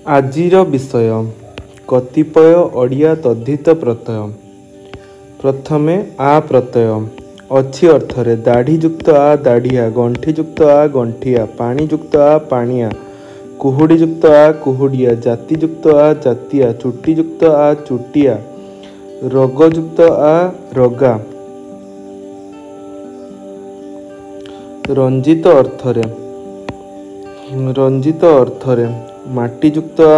आजिर विषय कतिपय ओडिया तद्धित प्रत्यय। प्रथमे आ प्रत्यय अच्छी अर्थरे दाढ़ीयुक्त आ दाढ़िया, गंठीयुक्त आ गंठिया, पाणीयुक्त आ पाणिया, कुहुड़ीयुक्त आ कुहुड़िया, जातियुक्त आ जातिया, चुटीयुक्त आ चुटिया, रोगयुक्त आ रोगा। रंजित अर्थरे माटीयुक्त आ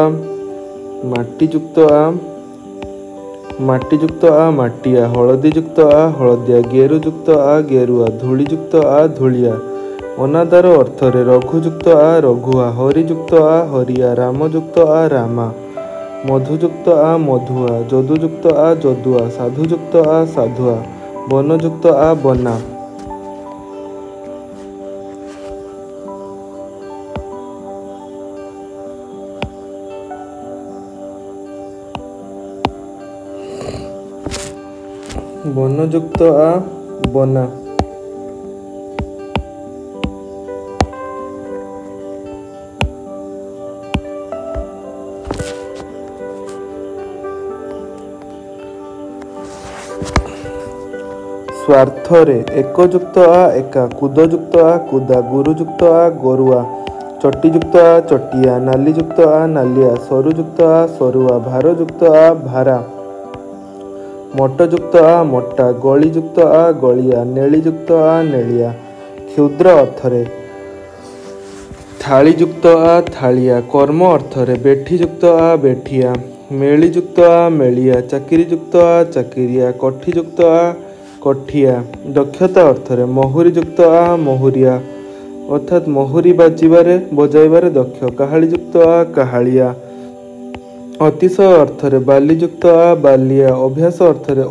माटिया, हलदीयुक्त आ हलदिया, गेरुयुक्त आ गेरुआ, धूलीयुक्त आ धूलिया। अनादर अर्थरे रघुयुक्त आ रघुआ, हरियुक्त आ हरिया, रामयुक्त आ रामा, मधुयुक्त आ मधुआ, जदुयुक्त आ जदुआ, साधुयुक्त आ साधुआ, बनयुक्त आ बना। बनयुक्त आ बना। स्वार्थरे एकयुक्त आ एका, कुदयुक्त आ कुदा, गुरुयुक्त आ गुरुआ, चटीयुक्त आ चटिया, नालीयुक्त आ नालिया, सरुयुक्त आ सरुआ, भारयुक्त आ भारा, मोटयुक्त आ मोटा, गलीयुक्त आ गलिया, नेलीयुक्त आ नेलिया। क्षुद्र अर्थरे थालीयुक्त आ थालिया, कर्म अर्थरे बेठीयुक्त आ बेठिया, मेलीयुक्त आ मेलिया, चाकिरीयुक्त आ चाकिरिया, कठीयुक्त आ कठिया। दक्षता अर्थरे महुरीयुक्त आ महुरिया अर्थात महुरी बजाइबारे दक्ष, काहालीयुक्त आ काहालिया। अतिशय अर्थरे बालीयुक्त आ बालिया, अभ्यास अर्थरे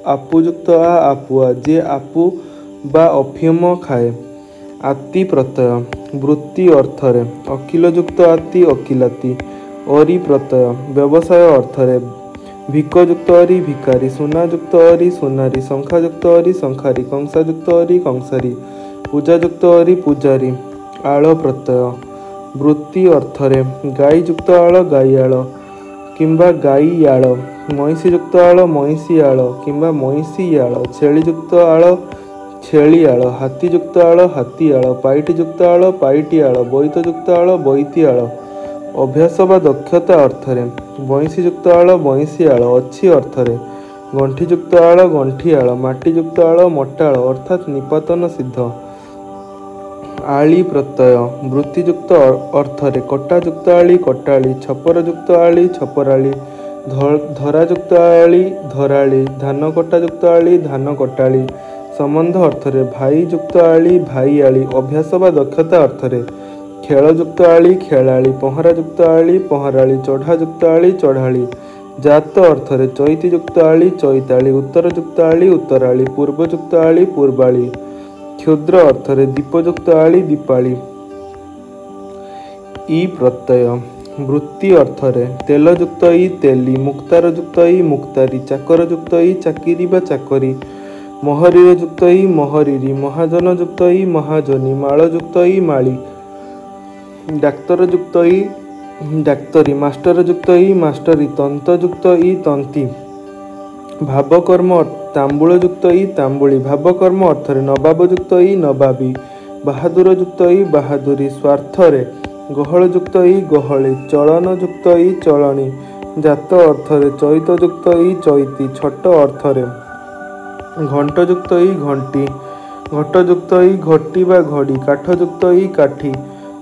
आपुयुक्त आ आपुआ, जे आपु बा अफिम खाए। आति प्रत्यय वृत्ति अर्थरे अकिलयुक्त आति अकिलाती। अरि प्रत्यय व्यवसाय अर्थरे भिकयुक्त अरि भिकारी, सुनायुक्त अरि सुनारी, शंखायुक्त अरि शंखारी, कंसायुक्त अरि कंसारी, पूजायुक्त अरि पूजारी। आळ प्रत्यय वृत्ति अर्थरे गाईयुक्त आळ गाईआळ किंबा गाईयाळ, मईंषियुक्त आळ मईंषियाळ किंबा मईंषियाळ, छेଳିयुक्त आळ छेलियाळ, हाथीयुक्त आळ हाथीआळ, पाइटीयुक्त आळ पाइटियाळ, बोईतयुक्त आळ बोईतिआळ। अभ्यास बा दक्षता अर्थरे बईंषियुक्त आळ बईंषियाळ, अच्छी अर्थरे गंठीयुक्त आळ गंठियाळ, माटीयुक्त आळ मटाळ अर्थात निपातन सिद्ध। आଳି प्रत्यय वृत्तियुक्त अर्थरे कटायुक्त आଳି कटाळी, छपरयुक्त आଳି छपराळी, धरायुक्त आଳି धराळी, धान कटायुक्त आଳି धान कटाळी। संबंध अर्थरे भाईयुक्त आଳି भाईआଳି। अभ्यास बा दक्षता अर्थरे खेलयुक्त आଳି खेलाळी, पहरायुक्त आଳି पहराळी, चढ़ायुक्त आଳି चढ़ाळी। जात अर्थरे चैतीयुक्त आଳି चैताळी, उत्तरयुक्त आଳି उत्तराळी, पूर्वयुक्त आଳି पूर्वाळी। क्षुद्र अर्थरे दीपयुक्त आଳି दीपाळी। ई प्रत्यय वृत्ति अर्थरे तेलयुक्त ई तेली, मुक्तारयुक्त ई मुक्तारी, चाकरयुक्त ई चाकिरी बा चाकरी, महरीरयुक्त ई महरीरी, महाजनयुक्त ई महाजनी, माळयुक्त ई माळी, डाक्तरयुक्त ई डाक्तरी, मास्टरयुक्त ई मास्टरी, तंतयुक्त ई तंती। भावकर्म तांबूलयुक्त ई तांबुली, भावकर्म अर्थरे नवाबयुक्त ई नवाबी, बाहादुरयुक्त ई बाहादुरी। स्वार्थरे गहळयुक्त ई गहळी, चलनयुक्त ई चलणी। जात अर्थरे चैतयुक्त ई चैती, छट अर्थरे घंटयुक्त ई घंटी, घटयुक्त ई घटी बा घड़ी, काठयुक्त ई काठी,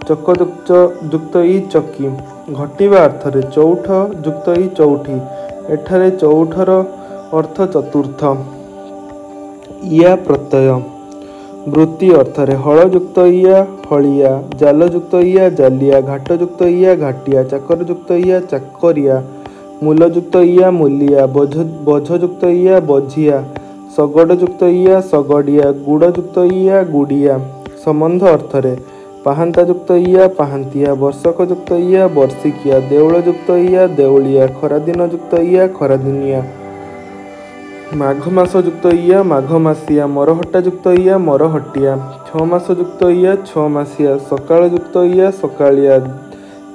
चकयुक्त ई चकी। घटिबा अर्थरे चौठ युक्त ई चौठी, एठारे चौठर अर्थ चतुर्थ। इया प्रत्यय वृत्ति अर्थरे हलयुक्त इया हलिया, जालयुक्त इया जालिया, घाटयुक्त इया घाटिया, चाकरयुक्त इया चाकरिया, मूलयुक्त इया मूलिया, बोझयुक्त इया बोझिया, शगड़युक्त इया शगड़िया, गुड़युक्त इया गुड़िया। संबंध अर्थरे पाहांतायुक्त इया पाहांतिया, वर्षकयुक्त इया वर्षिकिया, देउलयुक्त इया देउलिया, खरादिनयुक्त इया खरादिनिया, माघ मासयुक्त इया माघमासिया, मरहट्टायुक्त इया मरहट्टिया, 6 मासयुक्त इया 6 मासिया, सकाळयुक्त इया सकाळिया,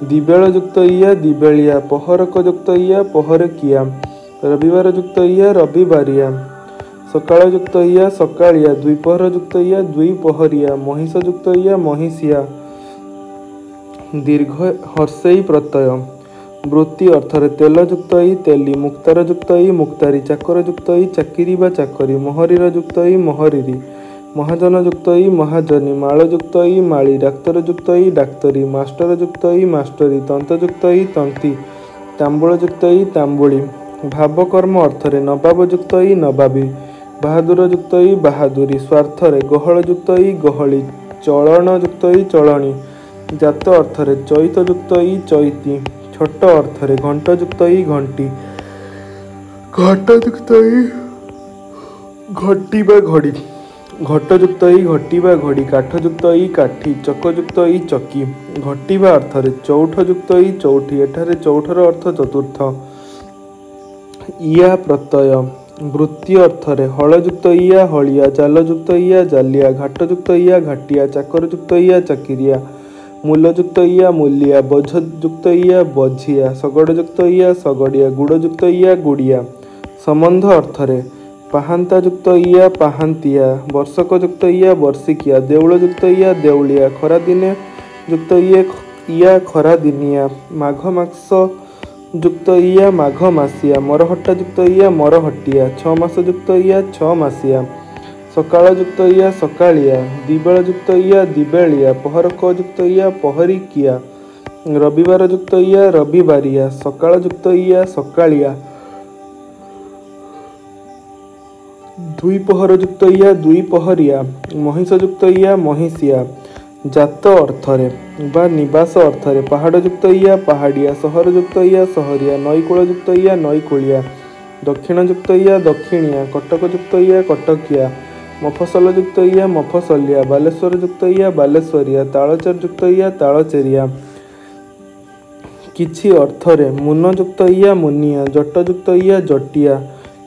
दिबेल जुक्त इया दिबेलिया पहरक जुक्त इया पहरकिया रविवार जुक्त इया रविवारिया सकाळ जुक्त इया सकाळिया द्विपहर जुक्त इया द्विपहरिया महिष जुक्त इया महिषिया दीर्घ हर्षेई प्रत्यय वृत्ति अर्थरे तेल जुक्त ई तेली मुक्तार जुक्त ई मुक्तारी चाकर जुक्त ई चाकिरी बा चाकरी मोहरीर जुक्त ई मोहरीरी महाजन जुक्त ई महाजनी माळ जुक्त ई माळी डाक्तर जुक्त ई डाक्तरी मास्टर जुक्त ई मास्टरी तंत जुक्त ई तंती तांबूळ जुक्त ई तांबुळी भावकर्म अर्थरे नबाब जुक्त ई नबाबी बाहादुर जुक्त ई बाहादुरी स्वार्थरे गहळ जुक्त ई गहळी चलन जुक्त ई चलणी जात अर्थरे चैत जुक्त ई चैती छोट अर्थरे घंट जुक्त ई घंटी घट जुक्त ई घटी बा घड़ी घट जुक्त ई घटी बा घड़ी काठ जुक्त ई काठी चक जुक्त ई चकी घटीबा अर्थरे चौठ जुक्त ई चौठी एठारे चौठर अर्थ चतुर्थ इया प्रत्यय वृत्ति अर्थरे हल जुक्त इया हलिया जाल जुक्त इया जालिया घाट जुक्त इया घाटिया चाकर जुक्त इया चाकिरिया मूल जुक्त इया मूलिया बोझ जुक्त इया बोझिया शगड़ जुक्त इया शगड़िया गुड़ जुक्त इया गुड़िया संबंध अर्थरे पाहांता जुक्त इया पाहांतिया वर्षक जुक्त इया वर्षिकिया देउल जुक्त इया देउलिया खरा दिने जुक्त इया खरा दिनिया माघ मास जुक्त इया माघ मासिया मरहट्टा जुक्त इया मरहट्टिया 6 मास जुक्त इया 6 मासिया सकाळ जुक्त इया सकाळिया दिबेल जुक्त इया दिबेलिया पहरक जुक्त इया पहरिकिया रविवार जुक्त इया रविवारिया सकाळ जुक्त इया सकाळिया द्विपहर जुक्त इया द्विपहरिया महिष जुक्त इया महिषिया जात अर्थरे बा निवास अर्थरे पहाड़ जुक्त इया पहाड़िया सहर जुक्त इया सहरिया नईकूल जुक्त इया नईकूलिया दक्षिण जुक्त इया दक्षिणिया कटक जुक्त इया कटकिया मफसल जुक्त इया मफसलिया बालेश्वर जुक्त इया बालेश्वरिया तालचेर जुक्त इया तालचेरिया किछि अर्थरे मुन जुक्त इया मुनिया जट जुक्त इया जटिया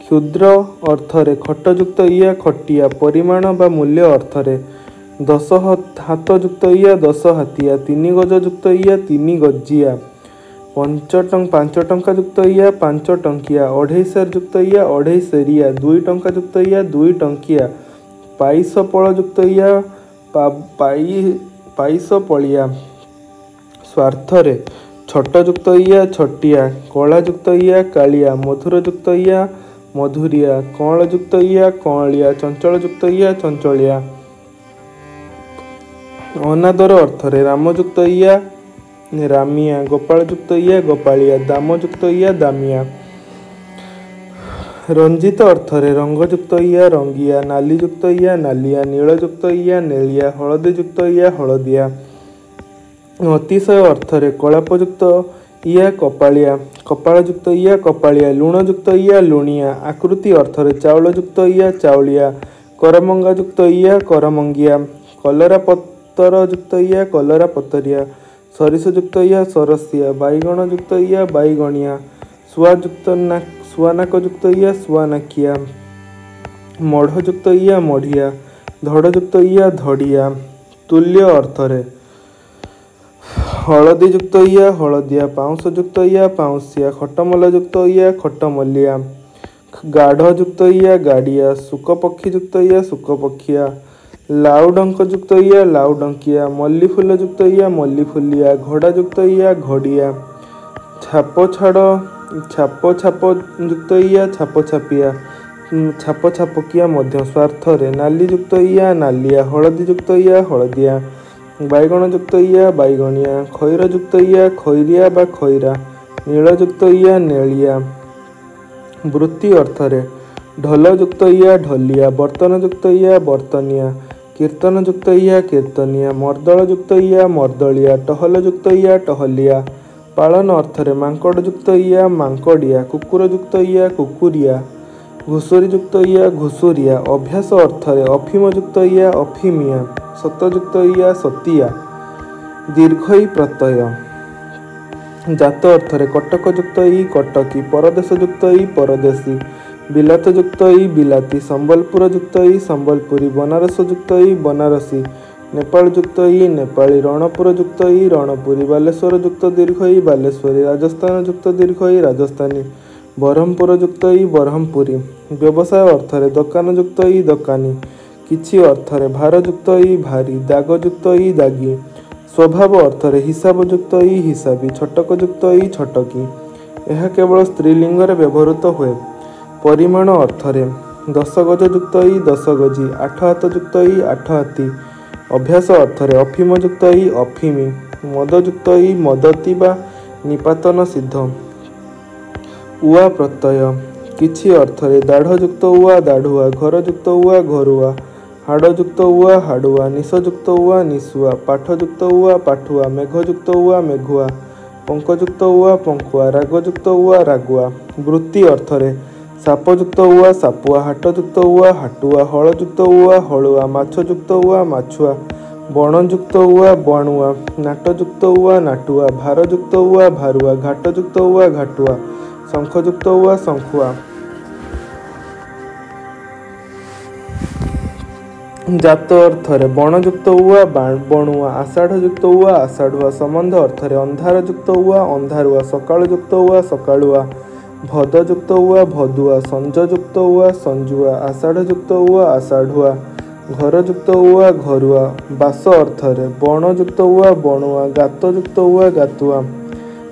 क्षुद्र अर्थरे खट जुक्त इया खटिया परिमाण बा मूल्य अर्थरे 10 हाथ जुक्त इया 10 हाथिया 3 गज जुक्त इया 3 गजिया 5 टंका जुक्त इया 5 टंकिया 2.5 सेर जुक्त इया 2.5 सेरिया 2 टंका जुक्त इया 2 टंकिया 22 पल जुक्त इया 22 पलिया स्वार्थरे छोट जुक्त इया छोटिया कला जुक्त इया कालिया मधुर जुक्त इया मधुरिया कौल जुक्त इया कौलिया चंचल जुक्त इया चंचलिया अनादर अर्थरे राम जुक्त इया रामिया गोपाल जुक्त इया गोपालिया दाम जुक्त इया दामिया रंजित अर्थरे रंग जुक्त इया रंगिया नाली जुक्त इया नालिया नील जुक्त इया नेलिया हलदी जुक्त इया हलदिया अतिशय अर्थरे कलाप जुक्त इया कपालिया कपाल जुक्त इया कपालिया लुण जुक्त इया लुणिया आकृति अर्थरे चाउल जुक्त इया चाउलिया करमंगा जुक्त इया करमंगिया कलरा पत्तर जुक्त इया कलरा पतरिया सरिष जुक्त इया सरसिया बैगण जुक्त इया बैगणिया सुआनाक जुक्त इया सुआनाकिया मढ़ जुक्त इया मढ़िया धड़ जुक्त इया धड़िया तुल्य अर्थरे हलदी जुक्त इया हलदिया पाउंस जुक्त इया पाउंसिया खटमल जुक्त इया खटमलिया गाढ़ जुक्त इया गाड़िया सुक पक्षी जुक्त इया सुक पक्षिया लाउडंक जुक्त इया लाउडंकिया मल्ली फूल जुक्त इया मल्ली फुलिया घोड़ा जुक्त इया घोड़िया छाप छाप जुक्त इया छाप छापिया छाप छापकिया मध्य स्वार्थरे नाली जुक्त इया नालिया हलदी जुक्त इया हलदिया बैगण जुक्त इया बैगणिया खैर जुक्त इया खैरिया बा खैरा नील जुक्त इया नेलिया वृत्ति अर्थरे ढोल जुक्त इया ढोलिया बर्तन जुक्त इया बर्तनिया कीर्तन जुक्त इया कीर्तनिया मर्दल जुक्त इया मर्दलिया टहल जुक्त इया टहलिया पालन अर्थरे मांकड़ जुक्त इया मांकड़िया कुकुर जुक्त इया कुकुरिया घुसुरी जुक्त इया घुसुरिया अभ्यास अर्थरे अफिम जुक्त इया अफिमिया सत जुक्त इया सतिया दीर्घई प्रत्यय जात अर्थरे कटक जुक्त ई कटकी परदेश जुक्त ई परदेशी बिलात जुक्त ई बिलाती संबलपुर जुक्त ई संबलपुरी बनारस जुक्त ई बनारसी नेपाल जुक्त इ नेपाली, रणपुर जुक्त इ रणपुरी, बालेश्वर जुक्त दीर्घ इ बालेश्वरी, राजस्थान जुक्त दीर्घ इ राजस्थानी, ब्रह्मपुर जुक्त इ ब्रह्मपुरी। व्यवसाय अर्थरे दोकान जुक्त इ दोकानी, किछि अर्थरे भार जुक्त इ भारी, दाग जुक्त इ दागी। स्वभाव अर्थरे हिसाब जुक्त इ हिसाबी, छटक जुक्त इ छटकी। यह केवल स्त्रीलिंग व्यवहृत हुए। परिमाण अर्थरे 10 गज जुक्त इ 10 गजी, 8 हाथ जुक्त इ 8 हाथी। अभ्यास अर्थरे अफिम जुक्त इ अफिमी, मद जुक्त इ मदती बा निपातन सिद्ध। उआ प्रत्यय किछि अर्थरे दाढ़ जुक्त उआ दाढ़ुआ, घर जुक्त उआ घरुआ, हाड़ जुक्त उआ हाड़ुआ, निश जुक्त उआ निशुआ, पाठ जुक्त उआ पाठुआ, मेघ जुक्त उआ मेघुआ, पंक जुक्त उआ पंकुआ, राग जुक्त उआ रागुआ। वृत्ति अर्थरे साप जुक्त उआ सापुआ, हाट जुक्त उआ हाटुआ, हल जुक्त उआ हलुआ, माछ जुक्त उआ माछुआ, बण जुक्त उआ बणुआ, नाट जुक्त उआ नाटुआ, भार जुक्त उआ भारुआ, घाट जुक्त उआ घाटुआ, शंख जुक्त उआ शंखुआ। जात अर्थरे बण जुक्त उआ बणुआ, आषाढ़ जुक्त उआ आषाढ़ुआ। संबंध अर्थरे अंधार जुक्त उआ अंधारुआ, सकाळ जुक्त उआ सकाळुआ, भद जुक्त उआ भदुआ, संज जुक्त उआ संजुआ, आषाढ़ जुक्त उआ आषाढ़ुआ, घर जुक्त उआ घरुआ। बास अर्थरे बण जुक्त उआ बणुआ, गात जुक्त उआ गातुआ,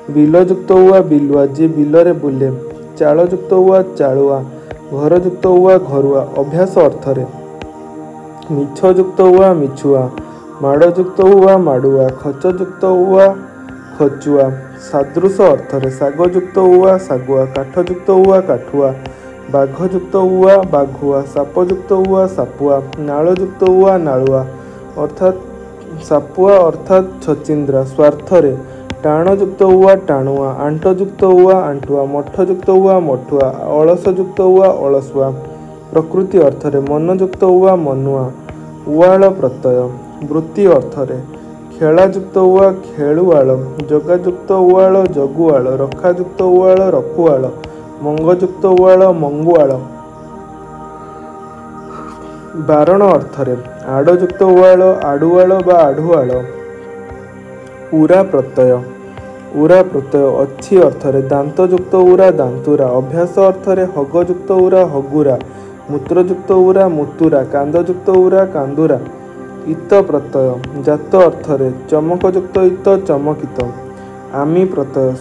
बिल जुक्त उआ बिलुआ, जे बिलरे बुले, चाल जुक्त उआ चालुआ, घर जुक्त उआ घरुआ। अभ्यास अर्थरे मिछ जुक्त उआ मिछुआ, माड़ जुक्त उआ माड़ुआ, खच जुक्त उआ खचुआ। सादृश अर्थरे साग जुक्त उआ सागुआ, काठ जुक्त उआ काठुआ, बाघ जुक्त उआ बाघुआ, साप जुक्त उआ सापुआ, नाल जुक्त उआ नालुआ अर्थात सापुआ अर्थात छचिंद्रा। स्वार्थरे टाण जुक्त उआ टाणुआ, आंट जुक्त उआ आंटुआ, मठ जुक्त उआ मठुआ, अलस जुक्त उआ अलसुआ। प्रकृति अर्थरे मन जुक्त उआ मनुआ, उआल प्रत्यय। वृत्ति अर्थरे खेला जुक्त उआ खेलुआल, जगा जुक्त उआल जगुआल, रखा जुक्त उआल रखुआल, मंग जुक्त उआल मंगुआल। बारण अर्थरे आड़ जुक्त उआल आड़ुआल बा आढ़ुआल। उरा प्रत्यय उरा प्रत्यय अच्छी अर्थरे दांत जुक्त उरा दांतुरा। अभ्यास अर्थरे हग जुक्त उरा हगुरा, मूत्र जुक्त उरा मुतुरा, कांद जुक्त उरा कांदुरा। इत प्रत्यय जात अर्थरे चमक जुक्त इत चमकित। आमी प्रत्यय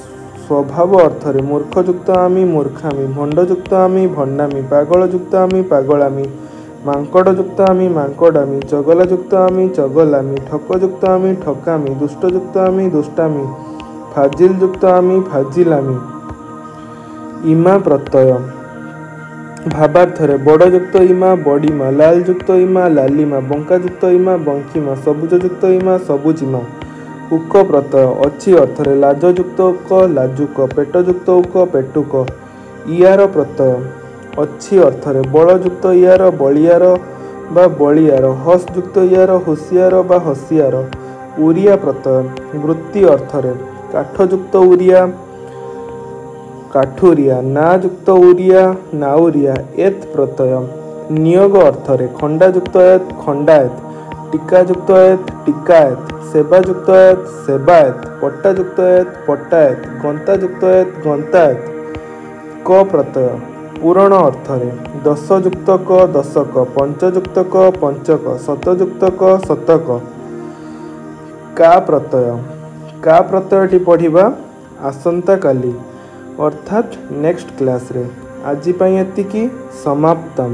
स्वभाव अर्थरे मूर्ख जुक्त आमी मूर्खामी, भंड जुक्त आमी भंडामी, पागल जुक्त आमी पागलामी, मांकड़ जुक्त आमी मांकड़ामी, चगला जुक्त आमी चगलामी, ठक जुक्त आमी ठकामी, दुष्ट जुक्त आमी दुष्टामी, फाजिल जुक्त आमी फाजिलामी। इमा प्रत्यय भावार्थरे बड़ जुक्त इमा बड़ीमा, लाल जुक्त इमा लालिमा, बंका जुक्त इमा बंकीमा, सबुज जुक्त इमा सबुजिमा। उक प्रत्यय अच्छी अर्थरे लाज जुक्त उक लाजुक, पेट जुक्त उक पेटुक। इयार प्रत्यय अच्छी अर्थरे बल जुक्त इयार बलियार बा बलियार, हस जुक्त इयार होशियार बा हसियार। उरिया प्रत्यय वृत्ति अर्थरे काठ जुक्त उरिया काठुरिया, ना जुक्त उरिया नाउरिया। एत प्रत्यय नियोग अर्थरे खंडा जुक्त एत खंडाएत, टीका जुक्त एत टीकाएत, सेवा जुक्त एत सेवाएत, पट्टा जुक्त एत पट्टाएत, गंता जुक्त एत गंताएत। क प्रत्यय पूरण अर्थरे दश जुक्त क दशक, पंच जुक्त क पंचक, शत जुक्त क शतक। का प्रत्ययटी पढ़िबा आसंता काली अर्थात नेक्स्ट क्लास रे। आज एतिकी समाप्तम।